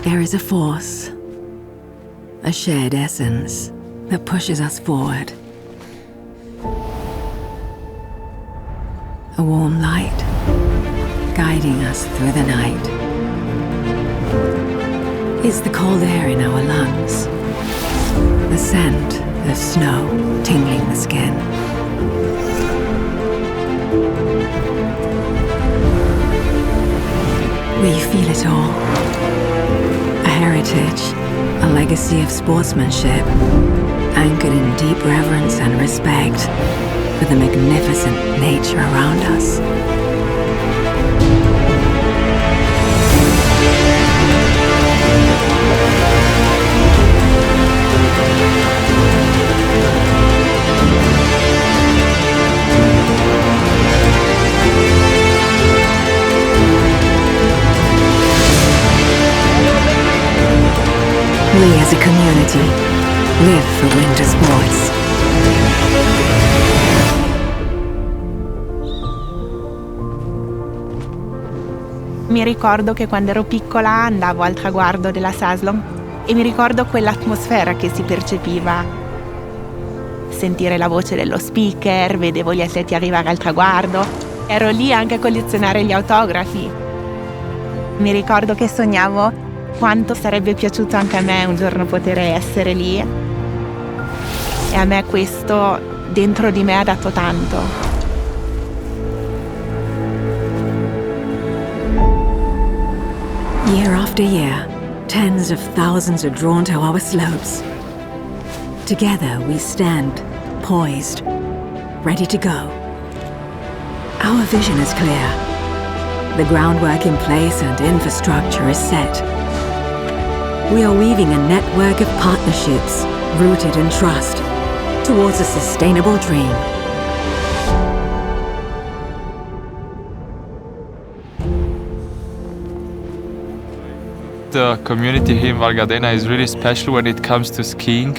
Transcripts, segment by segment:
There is a force, a shared essence that pushes us forward. A warm light guiding us through the night. It's the cold air in our lungs, the scent of snow tingling the skin. We feel it all. A heritage, a legacy of sportsmanship, anchored in deep reverence and respect for the magnificent nature around us. We as a community live for winter sports. Mi ricordo che quando ero piccola andavo al traguardo della Saslong e mi ricordo quell'atmosfera che si percepiva. Sentire la voce dello speaker, vedevo gli atleti arrivare al traguardo, ero lì anche a collezionare gli autografi. Mi ricordo che sognavo quanto sarebbe piaciuto anche a me un giorno poter essere lì, e a me questo dentro di me ha dato tanto. Year after year, tens of thousands are drawn to our slopes. Together we stand, poised, ready to go. Our vision is clear. The groundwork in place and infrastructure is set. We are weaving a network of partnerships rooted in trust towards a sustainable dream. The community here in Val Gardena is really special when it comes to skiing.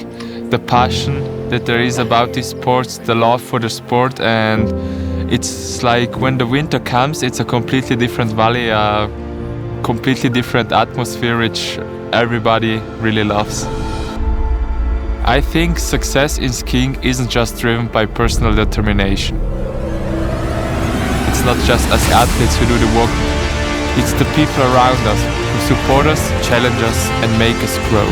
The passion that there is about these sports, the love for the sport, and it's like when the winter comes, it's a completely different valley, a completely different atmosphere which everybody really loves. I think success in skiing isn't just driven by personal determination. It's not just us athletes who do the work, it's the people around us who support us, challenge us and make us grow.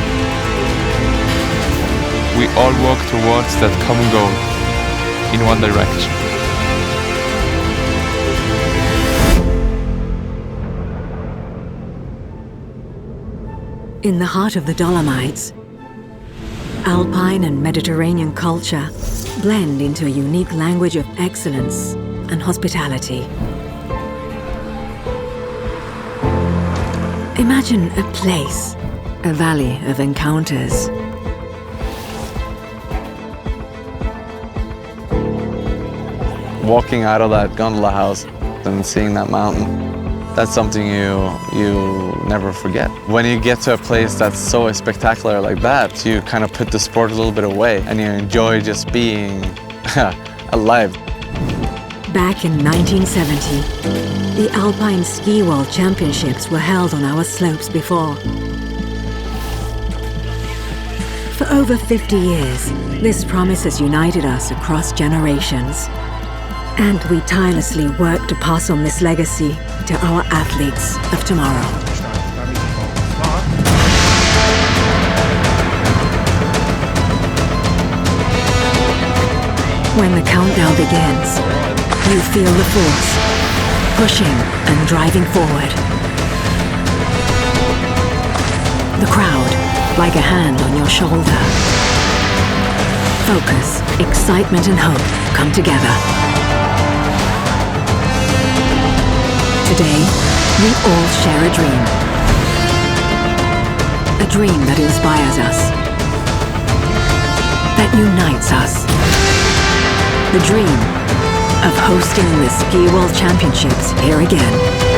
We all work towards that common goal in one direction. In the heart of the Dolomites, Alpine and Mediterranean culture blend into a unique language of excellence and hospitality. Imagine a place, a valley of encounters. Walking out of that gondola house and seeing that mountain, that's something you never forget. When you get to a place that's so spectacular like that, you kind of put the sport a little bit away and you enjoy just being alive. Back in 1970, the Alpine Ski World Championships were held on our slopes before. For over 50 years, this promise has united us across generations. And we tirelessly work to pass on this legacy to our athletes of tomorrow. When the countdown begins, you feel the force, pushing and driving forward. The crowd, like a hand on your shoulder. Focus, excitement and hope come together. Today, we all share a dream. A dream that inspires us, that unites us. The dream of hosting the Ski World Championships here again.